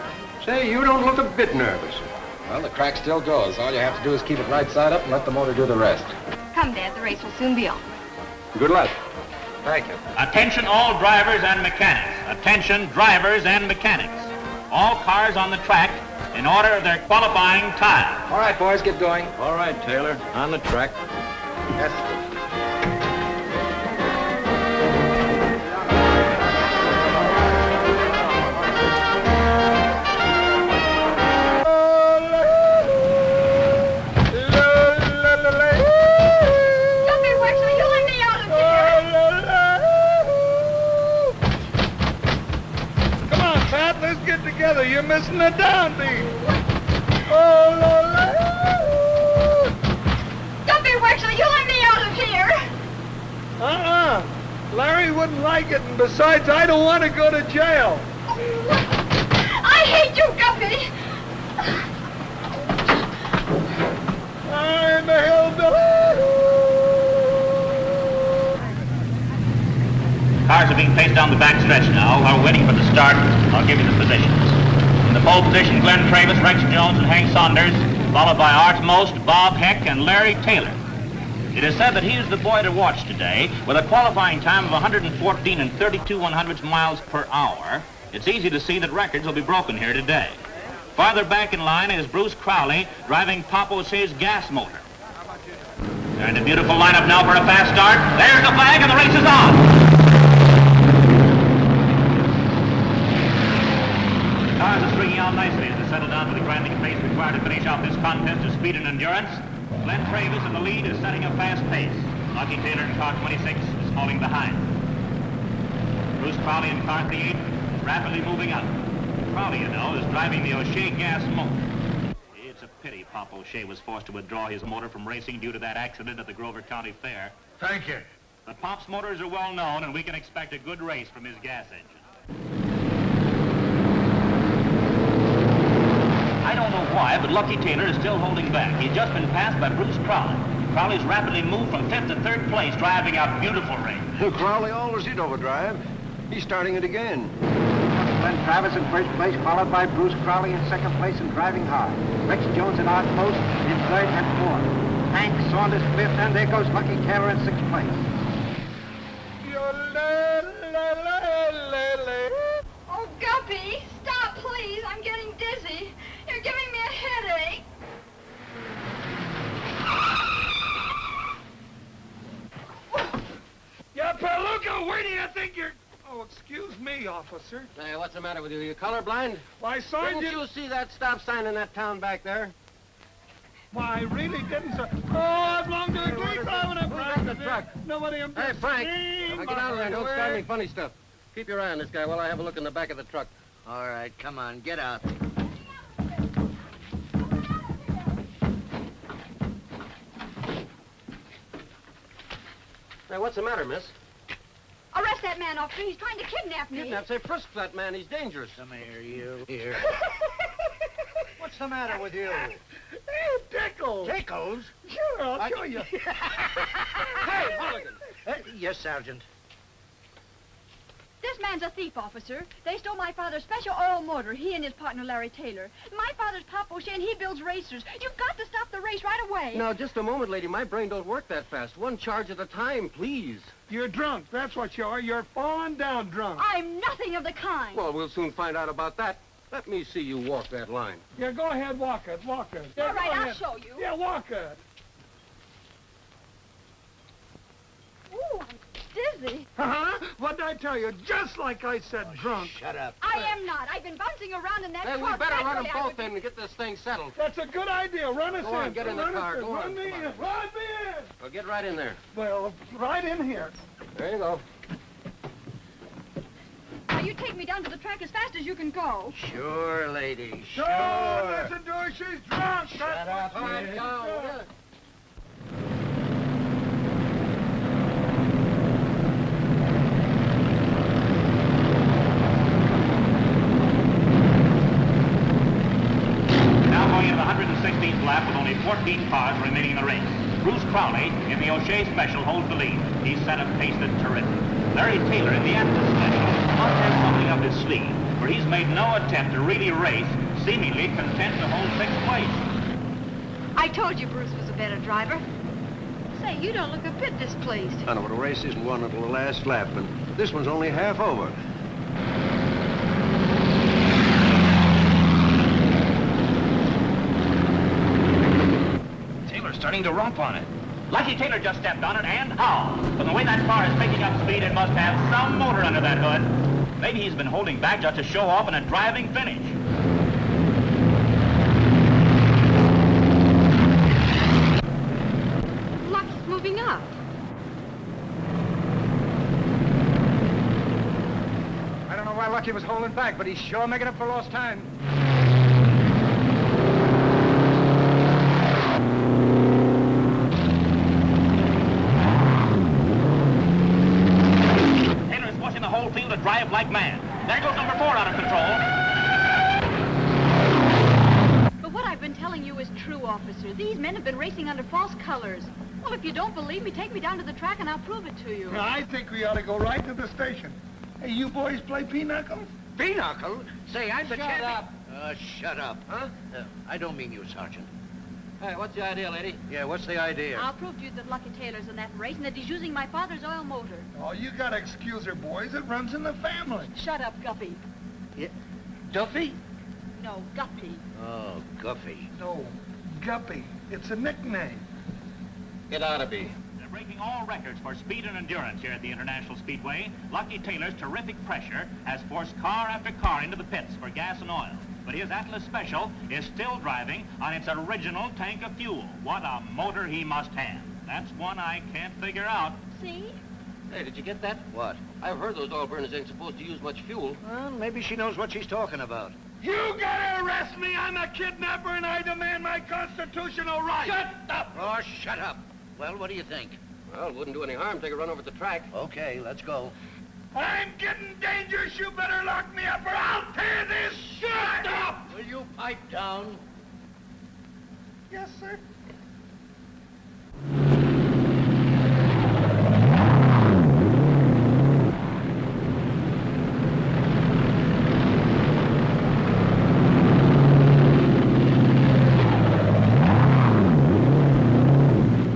Say, you don't look a bit nervous. Well, the crack still goes. All you have to do is keep it right side up and let the motor do the rest. Come, Dad, the race will soon be on. Good luck. Thank you. Attention all drivers and mechanics. Attention drivers and mechanics. All cars on the track in order of their qualifying time. All right, boys, get going. All right, Taylor, on the track. Yes. Guppy Wexler, you let me out of here! Come on, Pat, let's get together. You're missing the downbeat. Oh, Guppy Wexler, you let me out of here! Larry wouldn't like it, and besides, I don't want to go to jail. I hate you, Guppy! I'm a hillbilly. Cars are being placed down the back stretch now. While we're waiting for the start, I'll give you the positions. In the pole position, Glenn Travis, Rex Jones, and Hank Saunders, followed by Art Most, Bob Heck, and Larry Taylor. It is said that he is the boy to watch today, with a qualifying time of 114 and 32/100 miles per hour. It's easy to see that records will be broken here today. Farther back in line is Bruce Crowley, driving Pop O'Shea's gas motor. They're in a beautiful lineup now for a fast start. There's the flag, and the race is on. Cars are stringing out nicely as they settle down to the grinding pace required to finish off this contest of speed and endurance. Glenn Travis in the lead is setting a fast pace. Lucky Taylor in car 26 is falling behind. Bruce Crowley in car 38 is rapidly moving up. Crowley, you know, is driving the O'Shea gas motor. It's a pity Pop O'Shea was forced to withdraw his motor from racing due to that accident at the Grover County Fair. Thank you. But Pop's motors are well known, and we can expect a good race from his gas engine. I don't know why, but Lucky Taylor is still holding back. He's just been passed by Bruce Crowley. Crowley's rapidly moved from 5th to 3rd place, driving a beautiful race. Crowley always did overdrive. He's starting it again. Glenn Travis in first place, followed by Bruce Crowley in second place and driving hard. Rex Jones in odd post in third and fourth. Hank Saunders fifth, and there goes Lucky Taylor in sixth place. Oh, Guppy, stop, please. I'm getting dizzy. You're giving me a headache. Yeah, Peluca, where do you think you're... Oh, excuse me, officer. Hey, what's the matter with you? You colorblind? Why, Sergeant... Didn't you see that stop sign in that town back there? Why, I really didn't, sir. Oh, I belong to the Greek driving a got the truck? Nobody Hey, impressed Frank, me. now get out of there. Don't start any funny stuff. Keep your eye on this guy while I have a look in the back of the truck. All right, come on, get out. Hey, what's the matter, miss? Arrest that man, officer. He's trying to kidnap me. Kidnap? Say, frisk that man. He's dangerous. Come here, you. Here. What's the matter with you? Hey, Tickles. Tickles? Sure, I'll show you. Hey, Mulligan. Yes, Sergeant. This man's a thief, officer. They stole my father's special oil motor, he and his partner, Larry Taylor. My father's Pop O'Shea, and he builds racers. You've got to stop the race right away. Now, just a moment, lady. My brain don't work that fast. One charge at a time, please. You're drunk. That's what you are. You're falling down drunk. I'm nothing of the kind. Well, we'll soon find out about that. Let me see you walk that line. Yeah, go ahead, walk it, walk it. Yeah, All right, go I'll ahead. show you. Yeah, walk it. Ooh, I'm dizzy. Uh-huh. What did I tell you? Just like I said, drunk. Shut up. I am not. I've been bouncing around in that Hey, truck. we better run them Naturally, I both would in and get this thing settled. That's a good idea. Run us Go on, in. get in the Run us car. in. Go on, Run me come in. on. Run me in. Well, get right in there. Well, right in here. There you go. Now, you take me down to the track as fast as you can go. Sure, lady, sure. Don't listen to her. She's drunk. Shut up, All right, kid. go. Now going into the 116th lap with only 14 cars remaining in the race. Bruce Crowley in the O'Shea Special holds the lead. He's set a pace that's terrific. Larry Taylor in the Atlas Special must have something up his sleeve, for he's made no attempt to really race, seemingly content to hold 6th place. I told you Bruce was a better driver. Say, you don't look a bit displeased. I know, but a race isn't won until the last lap, and this one's only half over. Taylor's starting to romp on it. Lucky Taylor just stepped on it, and how? From the way that car is picking up speed, it must have some motor under that hood. Maybe he's been holding back just to show off in a driving finish. Lucky's moving up. I don't know why Lucky was holding back, but he's sure making up for lost time. Taylor is pushing the whole field to drive like mad. There goes number 4 out of control. But what I've been telling you is true, officer. These men have been racing under false colors. Well, if you don't believe me, take me down to the track and I'll prove it to you. I think we ought to go right to the station. Hey, you boys play pinochle? Pinochle? Say, I'm the champion. Shut up. Shut up. Huh? I don't mean you, Sergeant. Hey, what's the idea, lady? Yeah, what's the idea? I'll prove to you that Lucky Taylor's in that race and that he's using my father's oil motor. Oh, you gotta excuse her, boys. It runs in the family. Shut up, Guppy. Yeah. Duffy? No, Guppy. Oh, Guffy. No, Guppy. It's a nickname. It ought to be. They're breaking all records for speed and endurance here at the International Speedway. Lucky Taylor's terrific pressure has forced car after car into the pits for gas and oil. But his Atlas Special is still driving on its original tank of fuel. What a motor he must have. That's one I can't figure out. See? Hey, did you get that? What? I've heard those oil burners ain't supposed to use much fuel. Well, maybe she knows what she's talking about. You gotta arrest me! I'm a kidnapper and I demand my constitutional right! Shut up! Oh, shut up. Well, what do you think? Well, it wouldn't do any harm. Take a run over the track. Okay, let's go. I'm getting dangerous. You better lock me up or I'll tear this shut up! Will you pipe down? Yes, sir.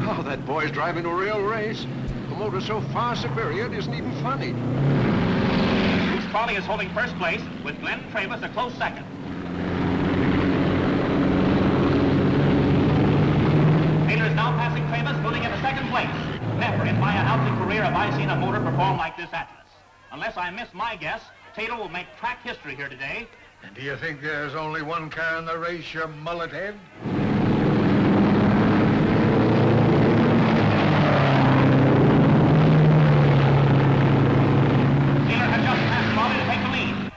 Oh, that boy's driving a real race. The motor's so far superior, it isn't even funny. Bruce Crawley is holding first place, with Glenn Travis a close second. Taylor is now passing Travis, moving into second place. Never in my announcing career have I seen a motor perform like this Atlas. Unless I miss my guess, Taylor will make track history here today. And do you think there's only one car in the race, you mullet head?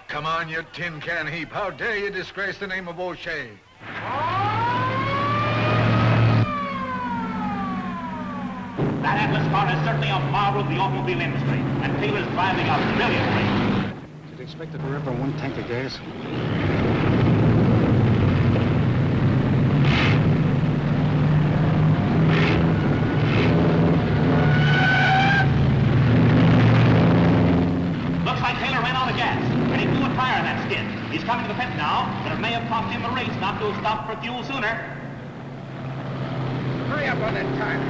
Come on, you tin can heap. How dare you disgrace the name of O'Shea? That Atlas car is certainly a marvel of the automobile industry, and Taylor's driving a brilliant race. Did you expect to rip on one tank of gas? Looks like Taylor ran out of gas, and he blew a tire in that skid. He's coming to the pit now, but it may have cost him the race not to have stopped for fuel sooner. Hurry up on that tire.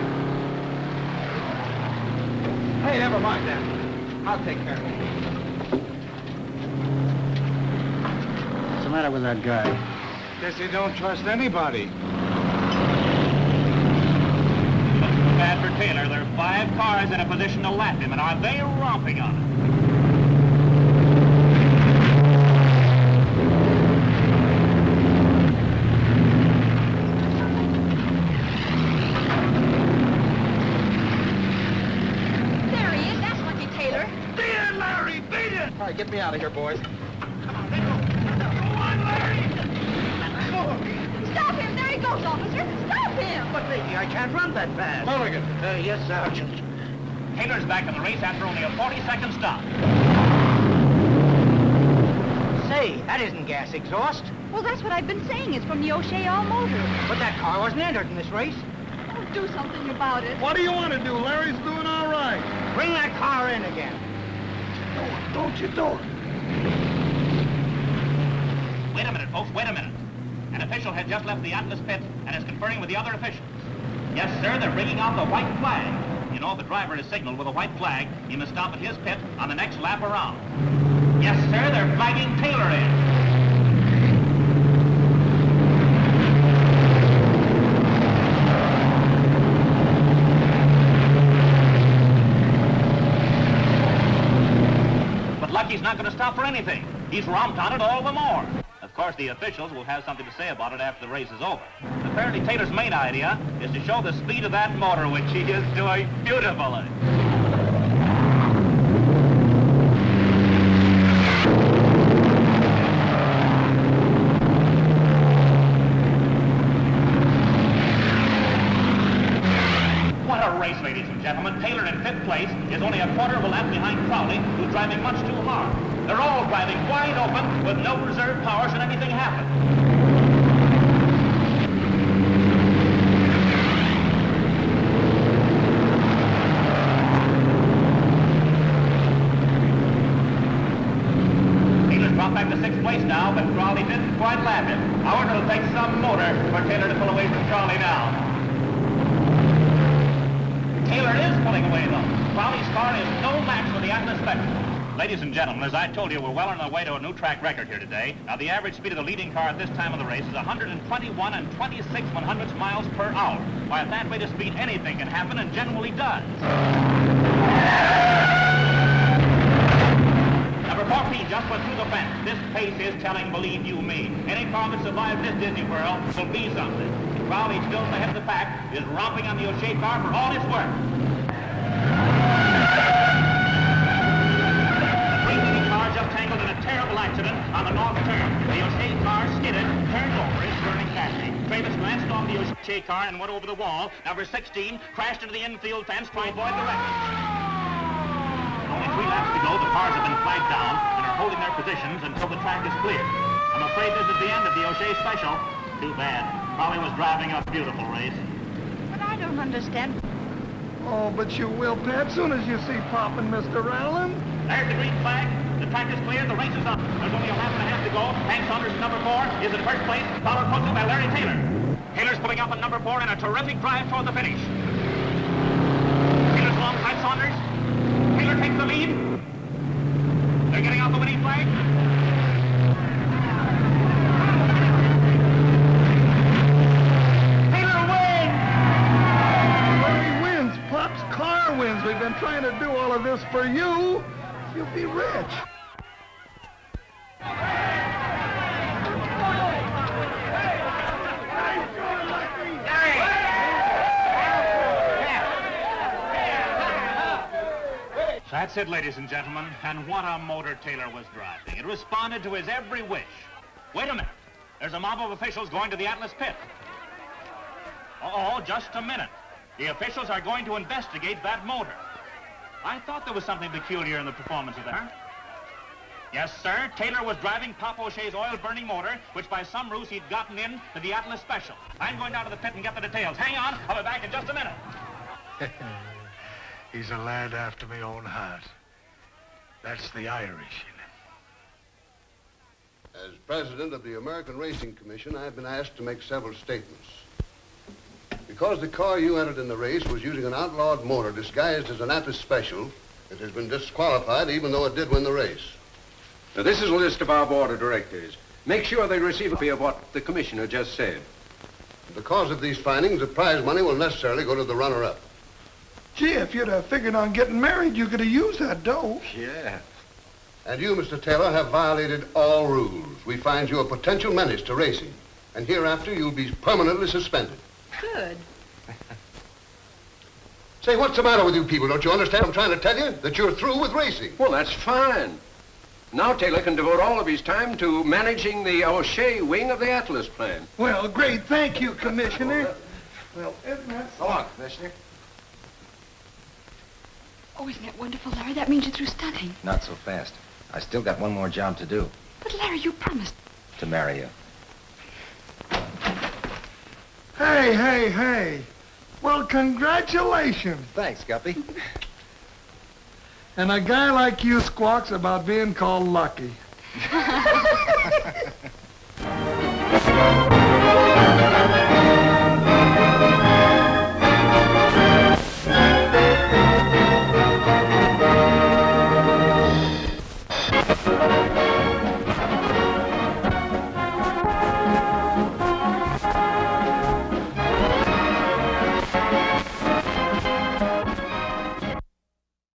Hey, never mind that. I'll take care of it. What's the matter with that guy? Guess he don't trust anybody. Looks too bad for Taylor. There are 5 cars in a position to lap him, and are they romping on it? All right, get me out of here, boys. Stop him! There he goes, officer! Stop him! But, Vicky, I can't run that fast. Mulligan. Yes, Sergeant. Taylor's back in the race after only a 40-second stop. Say, that isn't gas exhaust. Well, that's what I've been saying. It's from the O'Shea all motor. But that car wasn't entered in this race. Oh, do something about it. What do you want to do? Larry's doing all right. Bring that car in again. Don't you do it. Wait a minute, folks, wait a minute. An official had just left the Atlas pit and is conferring with the other officials. Yes, sir, they're bringing out the white flag. You know, if the driver is signaled with a white flag, he must stop at his pit on the next lap around. Yes, sir, they're flagging Taylor in. Lucky's not going to stop for anything. He's romped on it all the more. Of course, the officials will have something to say about it after the race is over. Apparently, Taylor's main idea is to show the speed of that motor, which he is doing beautifully. What a race, ladies and gentlemen. Taylor in 5th place is only a quarter of a lap behind Crowley, who's driving much too hard. They're all driving wide open with no reserve power should anything happen. Taylor's dropped back to 6th place now, but Crowley didn't quite lap him. However, it'll take some motor for Taylor to pull away from Crowley now. Taylor is pulling away, though. Crowley's car is no match for the Atlas Spectre. Ladies and gentlemen, as I told you, we're well on our way to a new track record here today. Now, the average speed of the leading car at this time of the race is 121 and 26 100ths miles per hour. Why, at that rate of speed, anything can happen and generally does. Number 14 he just went through the fence. This pace is telling, believe you me. Any car that survives this Disney World will be something. Crowley, still ahead of the pack, is romping on the O'Shea car for all it's worth. The three leading cars just tangled in a terrible accident on the north turn. The O'Shea car skidded, turned over its burning chassis. Travis glanced off the O'Shea car and went over the wall. Number 16 crashed into the infield fence trying to avoid the wreckage. Only 3 laps to go, the cars have been flagged down and are holding their positions until the track is clear. I'm afraid this is the end of the O'Shea special. Too bad. Crowley was driving a beautiful race. But I don't understand. Oh, but you will, Pat, as soon as you see Pop and Mr. Arlen. There's the green flag. The track is clear. The race is up. There's only a lap and a half to go. Hank Saunders, number 4, is in first place, followed closely by Larry Taylor. Taylor's pulling up at number 4 in a terrific drive toward the finish. Taylor's alongside Saunders. Taylor takes the lead. They're getting out the winning flag. Taylor wins! Well, he wins. Pop's car wins. We've been trying to do all of this for you. You'll be rich. That's it, ladies and gentlemen, and what a motor Taylor was driving. It responded to his every wish. Wait a minute. There's a mob of officials going to the Atlas pit. Oh, just a minute. The officials are going to investigate that motor. I thought there was something peculiar in the performance of that. Yes, sir. Taylor was driving Pop O'Shea's oil-burning motor, which by some ruse he'd gotten in to the Atlas special. I'm going down to the pit and get the details. Hang on. I'll be back in just a minute. He's a lad after my own heart. That's the Irish in him. As president of the American Racing Commission, I've been asked to make several statements. Because the car you entered in the race was using an outlawed motor disguised as an Atlas special, it has been disqualified even though it did win the race. Now, this is a list of our board of directors. Make sure they receive a copy of what the commissioner just said. Because of these findings, the prize money will necessarily go to the runner-up. Gee, if you'd have figured on getting married, you could have used that dough. Yeah. And you, Mr. Taylor, have violated all rules. We find you a potential menace to racing. And hereafter, you'll be permanently suspended. Good. Say, what's the matter with you people? Don't you understand what I'm trying to tell you? That you're through with racing. Well, that's fine. Now Taylor can devote all of his time to managing the O'Shea wing of the Atlas plan. Well, great. Thank you, Commissioner. Well, isn't that... So long, Commissioner. Oh, isn't that wonderful, Larry? That means you're through stunting. Not so fast. I still got one more job to do. But, Larry, you promised. To marry you. Hey, hey, hey. Well, congratulations. Thanks, Guppy. And a guy like you squawks about being called lucky.